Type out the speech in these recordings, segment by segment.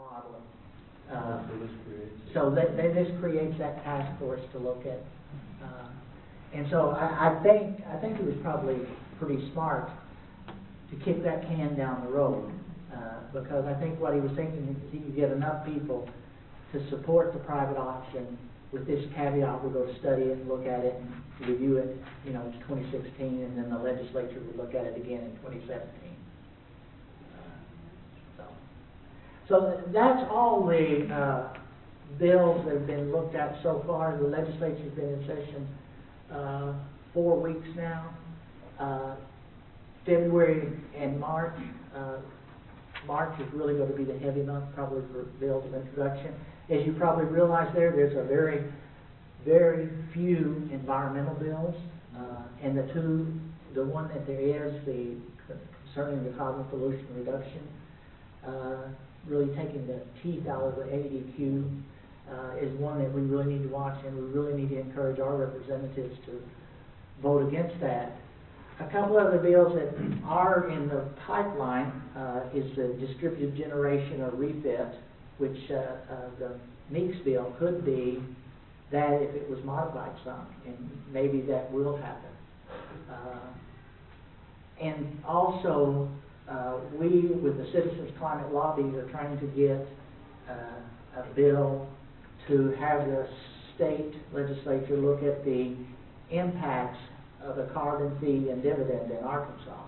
model. So this creates that task force to look at. And so I think it was probably pretty smart to kick that can down the road, because I think what he was thinking is he could get enough people to support the private option with this caveat: we'll go study it and look at it and review it, you know, in 2016, and then the legislature would look at it again in 2017. So that's all the bills that have been looked at so far. The legislature's been in session 4 weeks now. February and March. March is really going to be the heavy month, probably, for bills of introduction. As you probably realize, there's a very, very few environmental bills, and the one that there is, concerning the carbon pollution reduction, really taking the teeth out of the ADQ, is one that we really need to watch, and we really need to encourage our representatives to vote against that. A couple other bills that are in the pipeline is the distributed generation or refit, which the Meeks bill could be that if it was modified some, and maybe that will happen. And also, we, with the Citizens Climate Lobby, are trying to get a bill to have the state legislature look at the impacts of a carbon fee and dividend in Arkansas.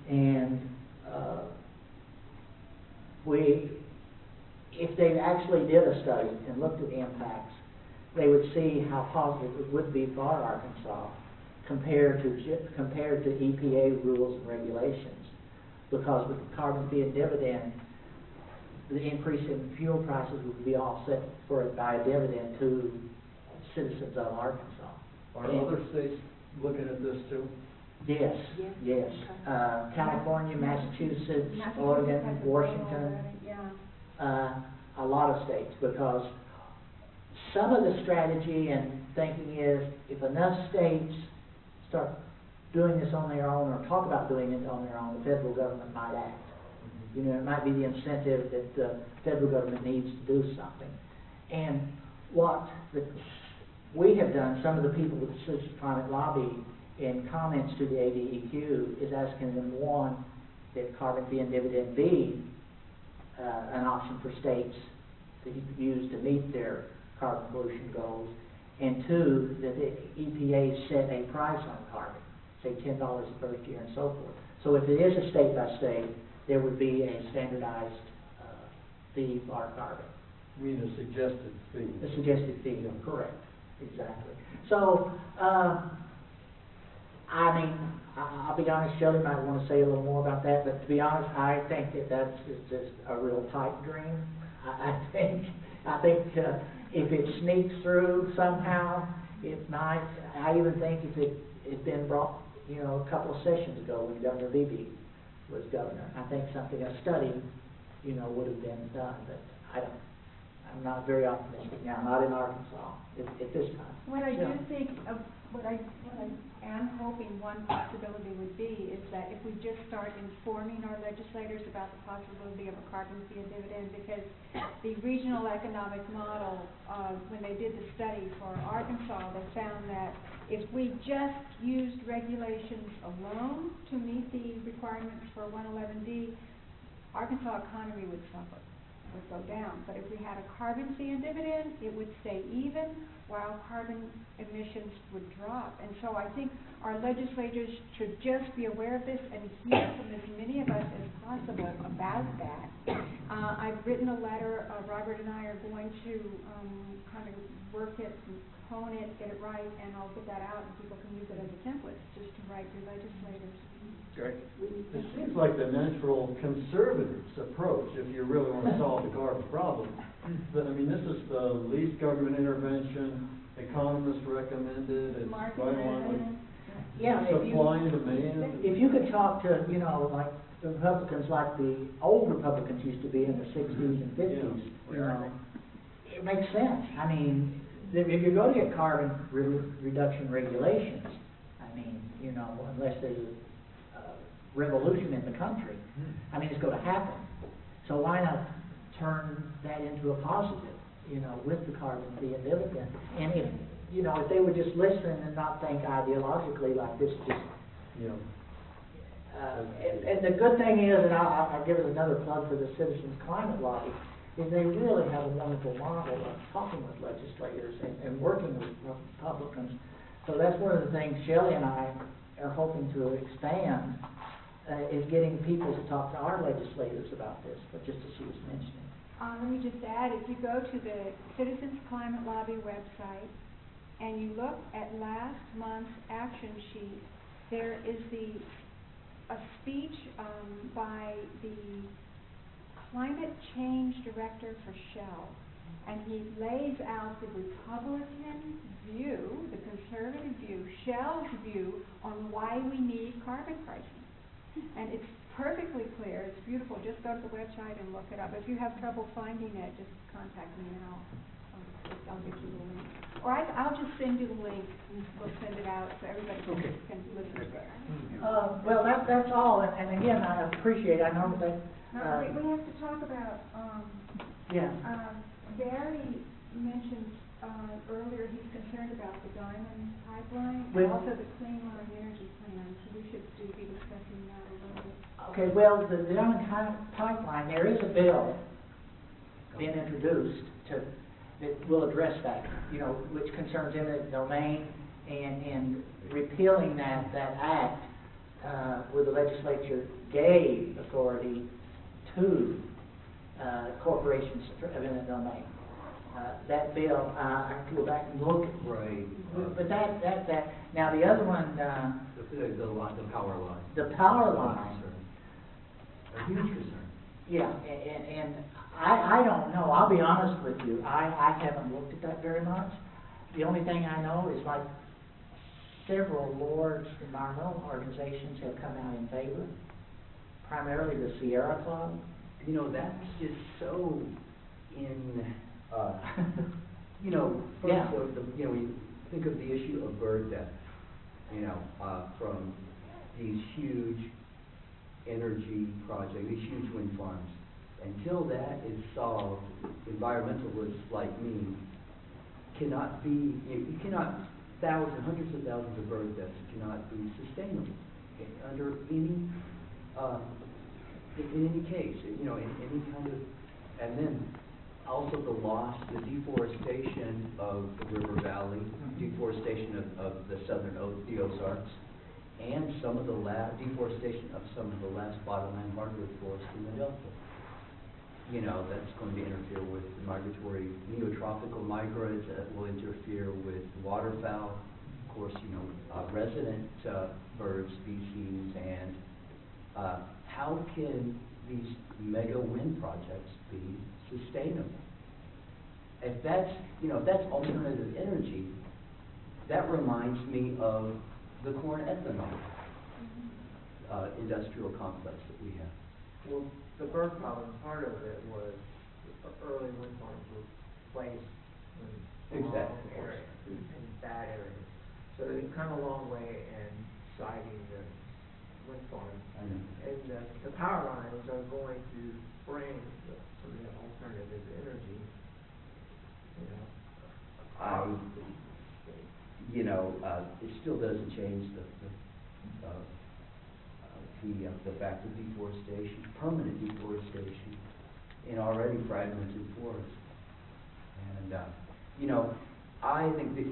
And if they actually did a study and looked at the impacts, they would see how positive it would be for Arkansas compared to EPA rules and regulations. Because with the carbon fee and dividend, the increase in fuel prices would be offset for it by a dividend to citizens of Arkansas. Are other states looking at this too? Yes, yes. California, Massachusetts, Oregon, Washington, a lot of states, because some of the strategy and thinking is if enough states start doing this on their own or talk about doing it on their own, the federal government might act. You know, it might be the incentive that the federal government needs to do something. And what we have done, some of the people with the Citizens Climate Lobby, in comments to the ADEQ, is asking them, one, that carbon fee and dividend be an option for states to use to meet their carbon pollution goals, and two, that the EPA set a price on carbon, say $10 the first year and so forth. So if it is a state by state, there would be a standardized fee for our carbon. You mean a suggested fee? A suggested fee, correct, exactly. So, I mean, I'll be honest, Shelley might want to say a little more about that, but to be honest, I think that that's just a real pipe dream. I think if it sneaks through somehow, it might. I even think if it had been brought, you know, a couple of sessions ago when Governor Beebe was governor, I think a study, you know, would have been done, but I'm not very optimistic now, not in Arkansas at this time. What I do think, what I am hoping one possibility would be is that if we just start informing our legislators about the possibility of a carbon fee and dividend, because the regional economic model, when they did the study for Arkansas, they found that if we just used regulations alone to meet the requirements for 111D, Arkansas economy would suffer, would go down. But if we had a carbon fee and dividend, it would stay even while carbon emissions would drop. And so I think our legislators should just be aware of this and hear from as many of us as possible about that. I've written a letter. Robert and I are going to kind of work it and hone it, get it right, and I'll get that out and people can use it as a template just to write your legislators. Great. It seems like the natural conservatives approach if you really want to solve the carbon problem. But, I mean, this is the least government intervention, economists recommended, it's right along with supply and demand. If you could talk to, you know, like the Republicans, like the old Republicans used to be in the 60s and 50s, you know, it makes sense. I mean, if you're going to get carbon reduction regulations, I mean, you know, unless there's a revolution in the country, I mean, it's going to happen. So why not turn that into a positive, you know, with the carbon fee and dividend. And if, you know, if they would just listen and not think ideologically like this, just, Yeah. and the good thing is, and I'll give it another plug for the Citizens Climate Lobby, is they really have a wonderful model of talking with legislators and working with Republicans. So that's one of the things Shelley and I are hoping to expand, is getting people to talk to our legislators about this, but just as she was mentioning. Let me just add, if you go to the Citizens Climate Lobby website and you look at last month's action sheet, there is a speech by the Climate Change Director for Shell, and he lays out the Republican view, the conservative view, Shell's view on why we need carbon pricing. And it's perfectly clear, it's beautiful, just go to the website and look it up. If you have trouble finding it, just contact me and I'll get you the link. Or I'll just send you the link, and we'll send it out so everybody can listen to it. Well, that's all, and again, I appreciate, I know that, Now, we have to talk about, yeah. Barry mentioned earlier he's concerned about the Diamond Pipeline and Well- also the Clean Line Energy Plan, so we should be discussing that a little bit. Okay, well, the Diamond Pipeline, there is a bill being introduced that will address that, you know, which concerns eminent domain and repealing that act where the legislature gave authority to corporations of eminent domain. That bill, I have to go back and look. Right. But that, now the other one, The power line. the power line, A huge concern. yeah, and I don't know, I'll be honest with you, I haven't looked at that very much. The only thing I know is like several large environmental organizations have come out in favor, primarily the Sierra Club. You know, that's just so you know, first Yeah. you know, we think of the issue of bird death, you know, from these huge energy projects, these huge wind farms. Until that is solved, environmentalists like me cannot be, you cannot, hundreds of thousands of bird deaths cannot be sustainable under any, in any case, you know, in any kind of, and then also the loss, the deforestation of the river valley, deforestation of the southern the Ozarks, and some of the deforestation of some of the last bottomland hardwood forests in the Delta. You know, that's going to interfere with the migratory neotropical migrants that will interfere with waterfowl, of course, you know, resident bird species, and how can these mega wind projects be sustainable? If that's, you know, if that's alternative energy, that reminds me of the corn ethanol industrial complex that we have. Well, the bird problem, part of it was the early wind farms were placed in the wrong area, in bad areas. So they've come a long way in siting the wind farms. I know. And the power lines are going to bring some of the alternative energy, you know. You know, it still doesn't change the fact of deforestation, permanent deforestation in already fragmented forests. And you know, I think the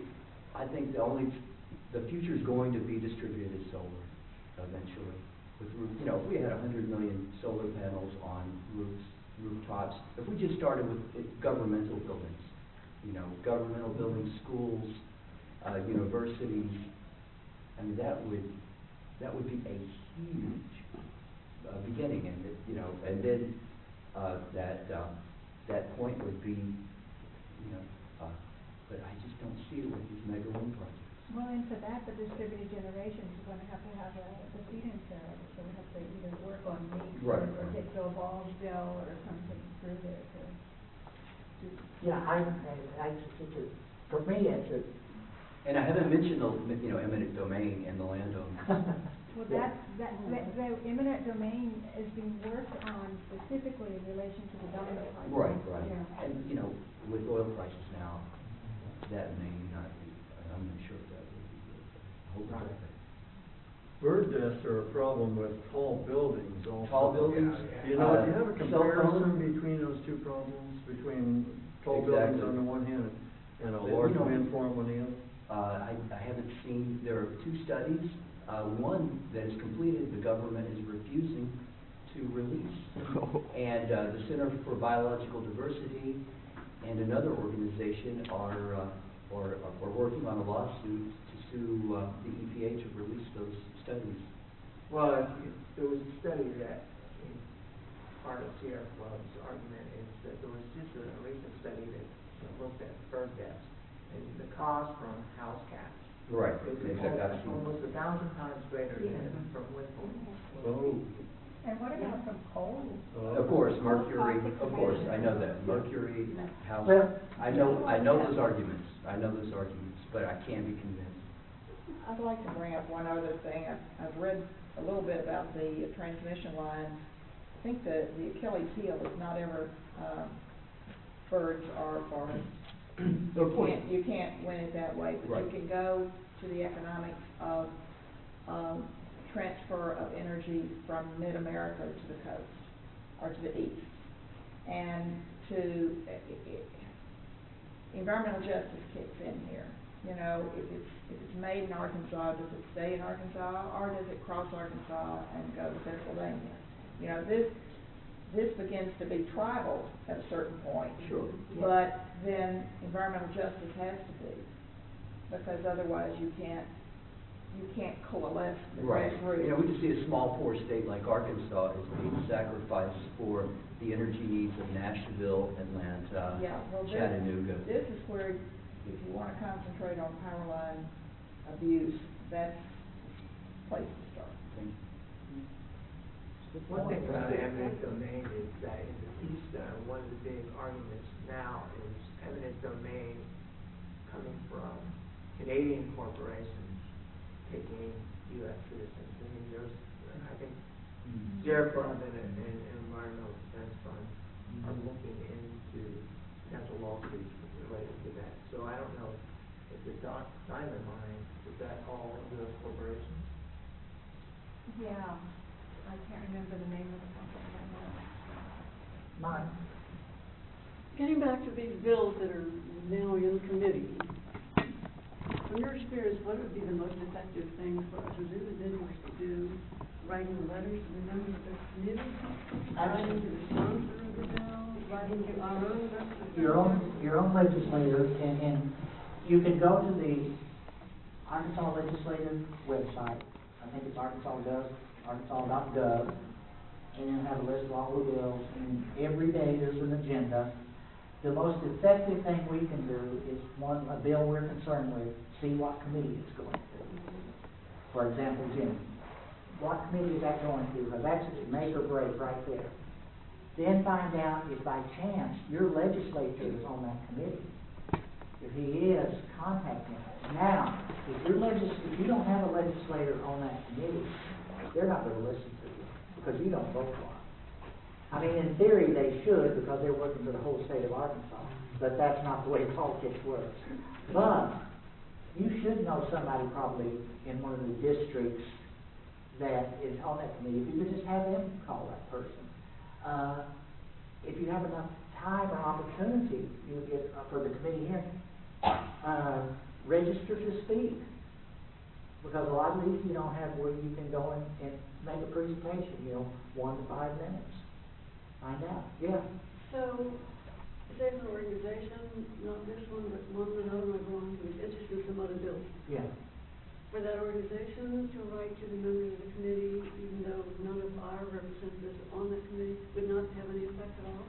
future is going to be distributed solar eventually. With you know, if we had 100 million solar panels on rooftops, if we just started with governmental buildings, you know, governmental buildings, schools, universities, I mean that would be a huge beginning, and you know, and then that point would be, you know, but I just don't see it with these mega wind projects. Well, and for that, the distributed generation is going to have the feed-in tariff, so we have to either work on these Right. or take Bill Ball's bill or something through there to do. Yeah, I for me, it's And I haven't mentioned the, eminent domain and the landowner. Well, that eminent domain is being worked on specifically in relation to the diamond price. Right. Yeah. And, with oil prices now, that may not be, I'm not sure if that would be good. I hope not. Bird nests are a problem with tall buildings also. Tall buildings? Do you have a Cell comparison phone? between those two problems, between tall Exactly. buildings on the one hand and a large wind farm on the other? I haven't seen, there are two studies. One that is completed, the government is refusing to release. And the Center for Biological Diversity and another organization are working on a lawsuit to sue the EPA to release those studies. Well, there was a study that, part of Sierra Club's argument is that there was just a recent study that looked at bird deaths and the cost from house cats. Right. It's almost 1,000 times greater than from wind farms. Oh. And what about from coal? Of course, mercury, of course, I know that, mercury, house, Well- I know those arguments, but I can't be convinced. I'd like to bring up one other thing. I've read a little bit about the transmission lines. I think the Achilles heel is not ever birds or forests. You can't win it that way, but Right. you can go to the economics of transfer of energy from mid-America to the coast or to the east. And environmental justice kicks in here. If it's made in Arkansas, does it stay in Arkansas, or does it cross Arkansas and go to Pennsylvania? This begins to be tribal at a certain point. Sure. But then environmental justice has to be, because otherwise you can't coalesce the Right. grassroots. We just see a small poor state like Arkansas is being sacrificed for the energy needs of Nashville, Atlanta, Yeah, well, Chattanooga. This is where, if you want to concentrate on power line abuse, that's the place to start. Thank you. One thing about eminent domain is that in the East, one of the big arguments now is eminent domain coming from Canadian corporations taking U.S. citizens. I mean, I think Sierra Club and Environmental Defense Fund are looking into potential lawsuits related to that. So I don't know if the diamond mine, is that all U.S. corporations? Yeah, I can't remember the name of the company right now. Mine. Getting back to these bills that are now in committee, from your experience, what would be the most effective thing for us as individuals to do? Writing letters to the members of the committee, writing to the sponsor of the bill, writing to our own representatives? Your own legislators, and you can go to the Arkansas Legislative website. I think it's arkansas.gov, and you have a list of all the bills, and every day there's an agenda. The most effective thing we can do is, a bill we're concerned with, see what committee it's going to. For example, Jim, what committee is that going to? Because that's make or break right there. Then find out if by chance your legislator is on that committee. If he is, contact him. Now, if you don't have a legislator on that committee, they're not going to listen to you because you don't vote for them. I mean, in theory, they should because they're working for the whole state of Arkansas, but that's not the way politics works. But you should know somebody probably in one of the districts that is on that committee. If you could just have them call that person. If you have enough time or opportunity, you get for the committee hearing, register to speak. Because a lot of these you don't have where you can go and make a presentation, 1 to 5 minutes. Find out. Yeah. So, say an organization, not this one, but one or another one belong to, is interested in some other bill. Yeah. For that organization to write to the members of the committee, even though none of our representatives on that committee, would not have any effect at all?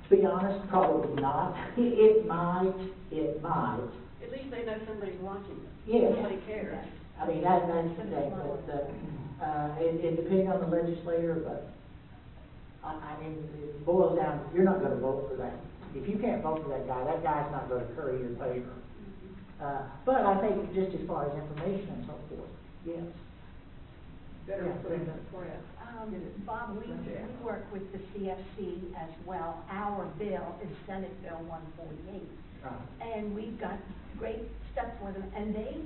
To be honest, probably not. It might. At least they know somebody's watching it. Yeah. Somebody cares. I mean, that's the thing. It depends on the legislator, but I mean, it boils down, you're not going to vote for that. If you can't vote for that guy's not going to curry your favor. But I think just as far as information and so forth, yes. Better Yeah, put it in Brenda. the print. Bob, we work with the CFC as well. Our bill is Senate Bill 148. And we've got great stuff for them, and they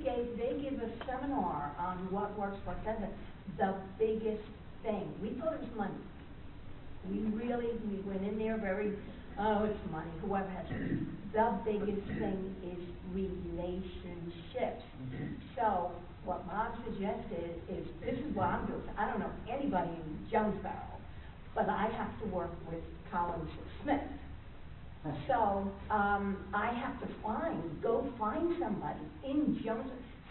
give a seminar on what works, what doesn't. The biggest thing, we thought it was money. We went in there very, oh, it's money, whoever has it. The biggest thing is relationships. So what Bob suggested is, this is what I'm doing. I don't know anybody in Jonesboro, but I have to work with Collins Smith. So, I have to go find somebody in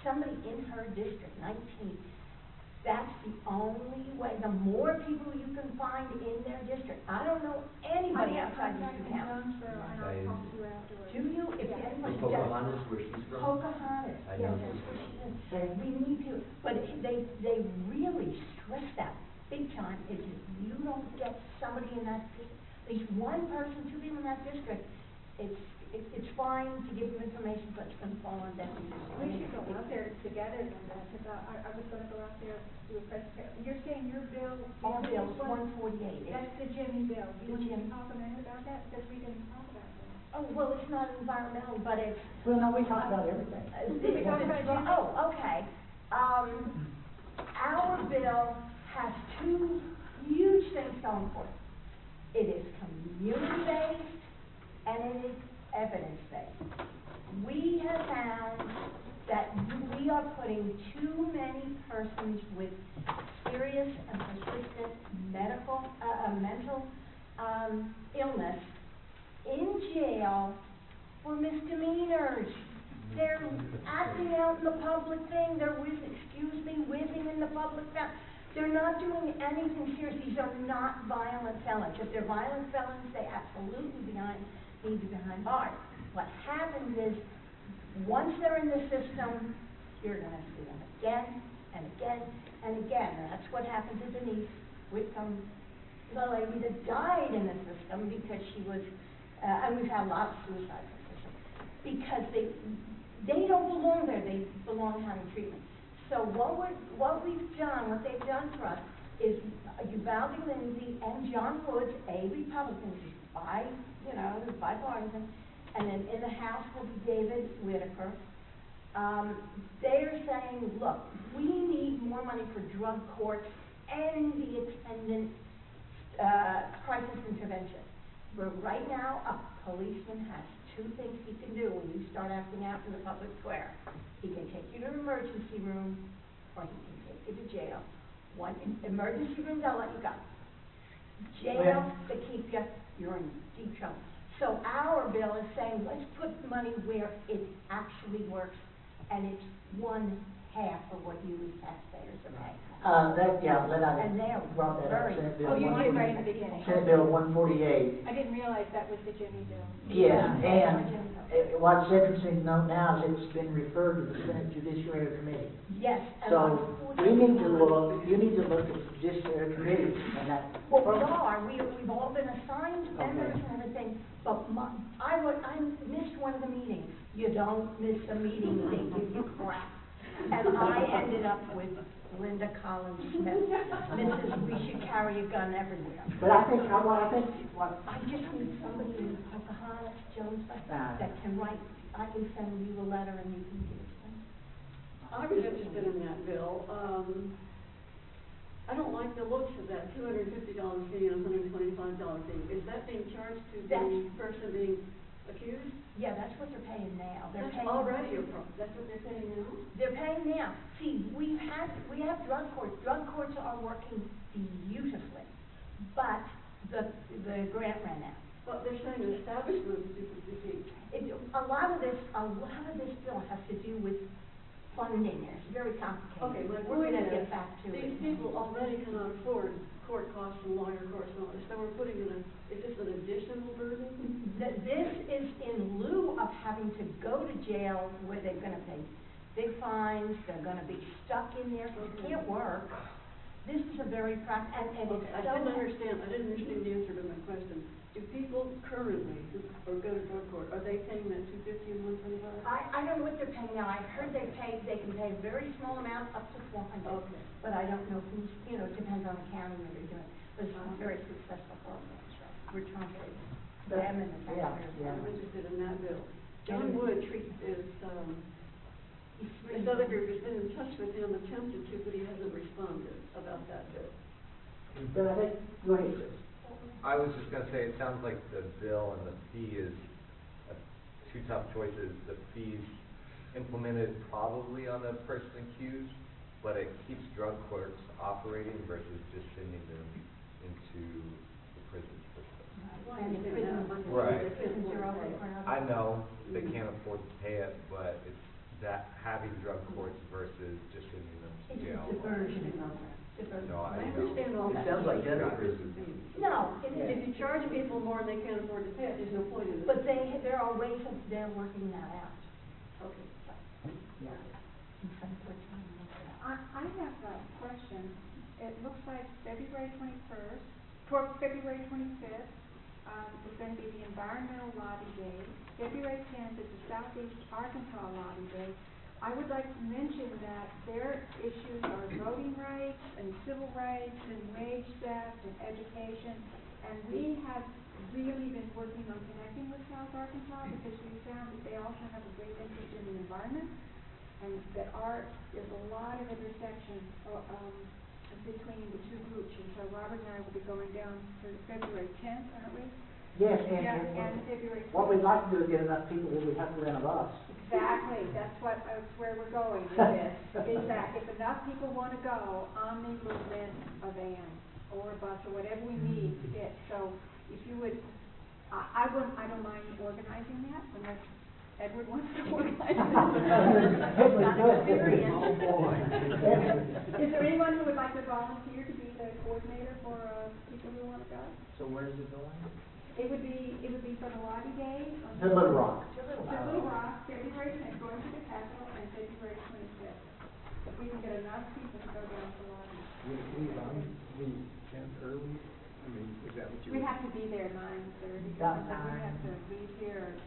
somebody in her district, 19. That's the only way. The more people you can find in their district. I don't know anybody outside this town. Do you? If anybody does. Pocahontas, where she's from. Pocahontas, I yes, know. that's where she is. We need to, but they really stress that big time, is if you don't get somebody in that district, at least one person, two people in that district, it's fine to give them information, but it's gonna fall on deaf ears. We should go out there together on that, because I was gonna go out there, do a presentation. You're saying your bill? Our bill is 148. That's the Jimmy bill. Do you want Jimmy. to talk a minute about that? Because we didn't talk about that. Oh, well, it's not environmental, but it's. Well, no, we talked about everything. We talked about Jimmy. Oh, okay. Our bill has two huge things going for it. It is community-based and it is evidence-based. We have found that we are putting too many persons with serious and persistent mental illness in jail for misdemeanors. They're acting out in the public thing, they're whizzing in the public thing. They're not doing anything serious. These are not violent felons. If they're violent felons, they absolutely need to be behind bars. What happens is, once they're in the system, you're gonna see them again and again and again. And that's what happened to Denise Whitcomb, the lady that died in the system because she was, and we've had a lot of suicides in the system, because they don't belong there, they belong having treatment. So what they've done for us is Uvalde Lindsay and John Woods, a Republican, which is bipartisan, and then in the House will be David Whitaker. They're saying, look, we need more money for drug courts and the attendant crisis intervention. But right now, a policeman has two things he can do when you start acting out in the public square. He can take you to an emergency room, or he can take you to jail. One emergency room, they'll let you go. Jail, they keep you, you're in deep trouble. So our bill is saying, let's put money where it actually works, and it's 1/2 of what you as taxpayers are paying. And they're brought that up. very- Senate Bill Oh, you did right in 148. the beginning. Senate Bill 148. I didn't realize that was the Jimmy bill. Yes, and what Cedric's note now is it's been referred to the Senate Judiciary Committee. Yes. And So we need to look, you need to look at the Judiciary Committee and that. Well, we've all been assigned members and everything, but I missed one of the meetings. You don't miss a meeting, they give you crap. And I ended up with Linda Collins Smith, Mrs. We should carry a gun everywhere. But I think what. I just need somebody in Pocahontas, Jonesboro, that can write, I can send you a letter and you can give it to them. I was interested in that bill. I don't like the looks of that $250 fee and $125 fee. Is that being charged to the person being accused? Yeah, that's what they're paying now. They're That's paying. already a problem. That's what they're paying now? They're paying now. See, we have drug courts. Drug courts are working beautifully, but the grant ran out. Well, they're saying the establishment fee. A lot of this bill has to do with funding. It's very complicated. Okay, my We're point gonna is, get back to it. these people already cannot afford court costs and lawyer costs and all this, so we're putting is this an additional burden? This is in lieu of having to go to jail where they're gonna pay big fines, they're gonna be stuck in there, because they can't work. This is a very and Okay, it's I didn't understand the answer to my question. Do people people currently who are go to drug court, are they paying that $250 a month on that? I don't know what they're paying now. I heard they can pay a very small amount up to $400. Okay. But I don't know who's, you know, it depends on the county that they're doing. But it's a very successful program, so we're trying to them and the taxpayers. I'm interested in that bill. John Wood this other group has been in touch with him, attempted to, but he hasn't responded about that bill. But I think, go ahead, Chris. I was just gonna say, it sounds like the bill and the fee is two tough choices. The fee's implemented probably on the person accused, but it keeps drug courts operating versus just sending them into the prison system. And the prison funding, Right. the prisons are open for another. I know they can't afford to pay it, but it's that having drug courts versus just sending them to It's jail. a diversion program. No, I I understand all It that. sounds like deadly prison. No, it If isn't. you charge people more and they can't afford to pay it, there's no point in it. But there are ways of them working that out. Okay. Yeah. And some courts don't know that. I have a question. It looks like February 25th, is going to be the Environmental Lobby Day. February 10th is the Southeast Arkansas Lobby Day. I would like to mention that their issues are voting rights and civil rights and wage theft and education. And we have really been working on connecting with South Arkansas because we found that they also have a great interest in the environment. And that there's a lot of intersection between the two groups. And so Robert and I will be going down for February 10th, aren't we? Yes, And February 20th. what we'd like to do is get enough people that we have to rent a bus. Exactly, that's where we're going with this, is that if enough people want to go, Omni will rent a van or a bus or whatever we need to get. So if you would, I don't mind organizing that unless Edward wants to organize it. Edward's good. Is there anyone who would like to volunteer to be the coordinator for people who want to go? So where's it going? It would be for the lobby day. To Little Rock. To Little Rock, February 10th, going to the Capitol, and February 25th. If we can get enough people to go down to the lobby. Would it leave on the 10th early? I mean, is that what you? We have to be there 9:30, About because we 9. have to leave here,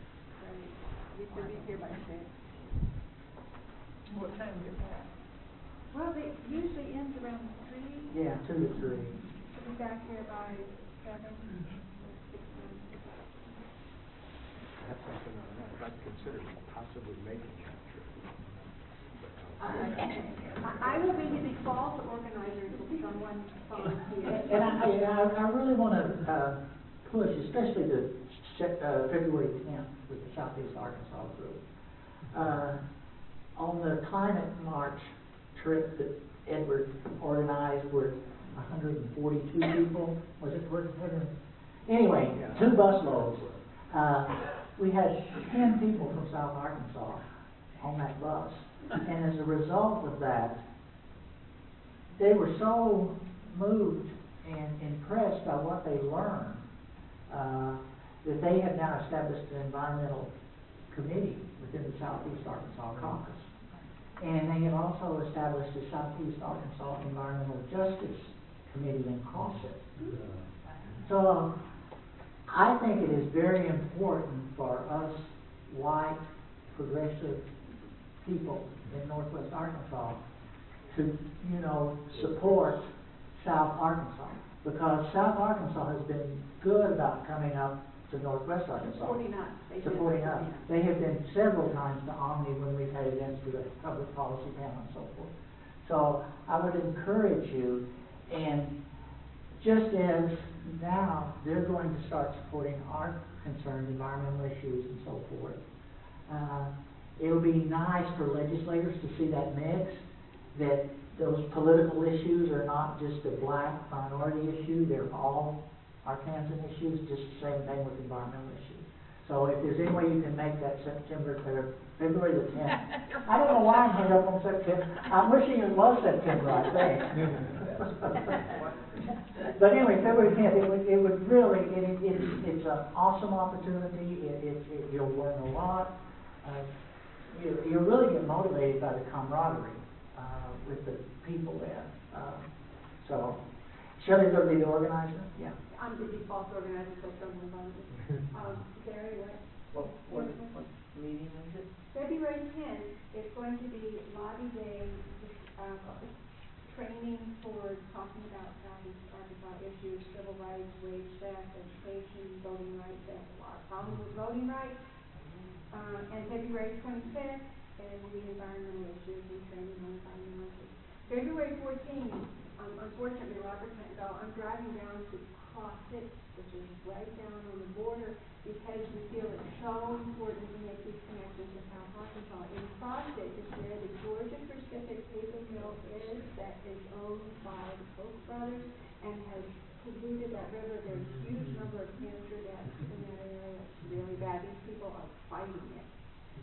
we have to leave here by 6. What time is that? Well, it usually ends around 3. Yeah, 2 to 3. We'll be back here by 7. That's something I'd consider possibly making that trip. I will be the default organizer until someone volunteers. And I really want to push, especially the February 10th with the Southeast Arkansas group. On the climate march trip that Edward organized, were 142 people. Was it 100? Anyway, 2 busloads. We had 10 people from South Arkansas on that bus. And as a result of that, they were so moved and impressed by what they learned that they have now established an environmental committee within the Southeast Arkansas Caucus. And they have also established the Southeast Arkansas Environmental Justice Committee in CrossFit. So I think it is very important for us white, progressive people in Northwest Arkansas to, support South Arkansas. Because South Arkansas has been good about coming up to Northwest Arkansas. Supporting us. They have been several times to Omni when we've had events with the public policy panel and so forth. So I would encourage you, and just as now they're going to start supporting our concerns, environmental issues and so forth, it'll be nice for legislators to see that mix, that those political issues are not just a black minority issue, they're all Arkansan issues, just the same thing with environmental issues. So if there's any way you can make that February the 10th. I don't know why I'm hung up on September. I'm wishing it was September, I think. But anyway, February 10th, it would really, it's an awesome opportunity. You'll learn a lot. You'll really get motivated by the camaraderie with the people there. So, Shelley's going to be the organizer? Yeah. I'm the default organizer, so someone volunteers. February, What meeting is it? February 10th is going to be Lobby Day, training for talking about Southeast Arkansas issues, civil rights, wage theft, education, voting rights. There's a lot of problems with voting rights. And February 25th is the environmental issues and training on environmental issues. February 14th, unfortunately, Robert can't go. I'm driving down to Crossett, which is right down on the border, because we feel it's so important to make these connections with South Arkansas. In Crossett is where the Georgia Pacific paper mill is, that is owned by the Koch brothers and has polluted that river. There's a huge number of cancer deaths in that area. It's really bad. These people are fighting it.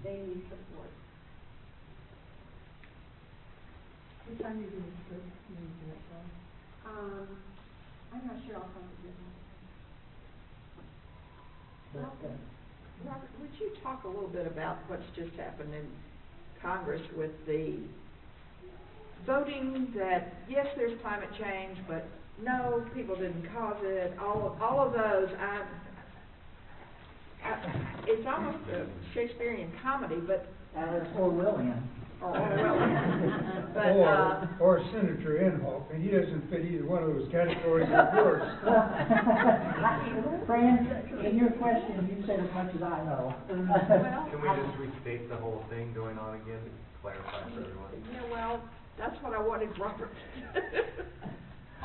They need support. What time you do this? I'm not sure I'll come to do that. Robert, would you talk a little bit about what's just happened in Congress with the voting that, yes, there's climate change, but no, people didn't cause it, all of those, it's almost a Shakespearean comedy, but. Orwellian. Or Orwellian. But, Or Senator Inhofe, and he doesn't fit either one of those categories of yours. Fran, in your question, you said as much as I know. Can we just restate the whole thing going on again to clarify for everyone? yeah, well, that's what I wanted Robert.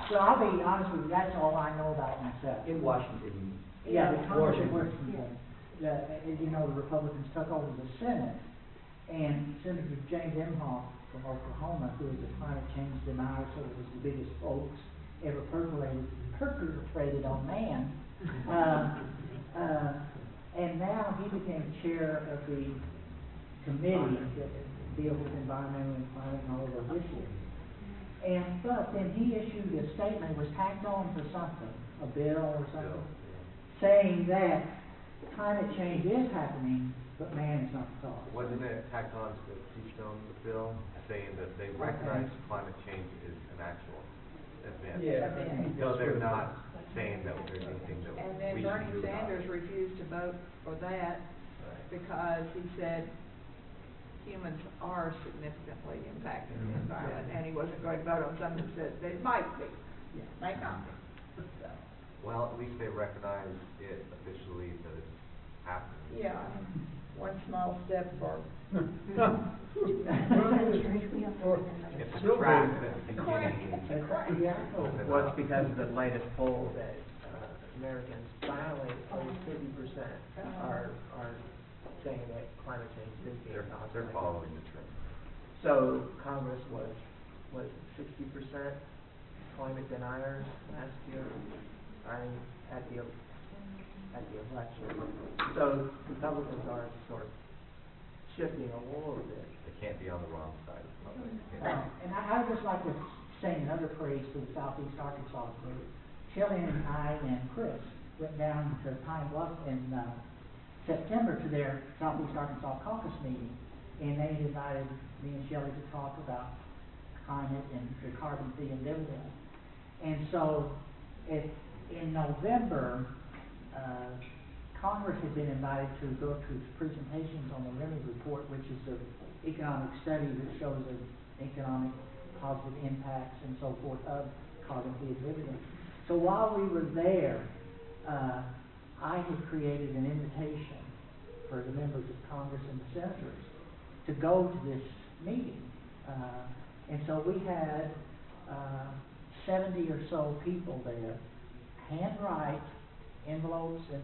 So I'll be honest with you, that's all I know about myself. In Washington. Yeah, the Congress of Washington. Washington, as you know, the Republicans took over the Senate, and Senator James Inhofe from Oklahoma, who is a climate change denier, sort of was the biggest hoax ever perpetrated on man, and now he became chair of the committee that deals with environmental and climate and all of those issues. But then he issued a statement, was tacked on for something, a bill or something, saying that climate change is happening, but man is not the cause. Wasn't it tacked on to the Keystone bill, saying that they recognize climate change is an actual event? Yeah. So they're not saying that there's anything that And then we should Bernie do about Sanders it. refused to vote for that because he said humans are significantly impacting the environment, and he wasn't going to vote on something that said they might be, might not be. So, Well, at least they recognize it officially that it's happening. yeah, one small step for. It's a track that's beginning. Yeah. Well, it's because of the latest poll that Americans finally, over 50% are saying that climate change is being caused. They're following the trend. So Congress was 60% climate deniers last year, at the election. So Republicans are sort of shifting a little bit. They can't be on the wrong side. And I would just like to sing another praise for the Southeast Arkansas group. Shelley and I and Chris went down to Pine Bluff in September to their Southeast Arkansas caucus meeting, and they invited me and Shelley to talk about climate and the carbon fee and dividend. And so in November, Congress had been invited to go to presentations on the Remy report, which is an economic study that shows the economic positive impacts and so forth of carbon fee and dividend. So while we were there, I had created an invitation for the members of Congress and the senators to go to this meeting. And so we had 70 or so people there, handwrite envelopes and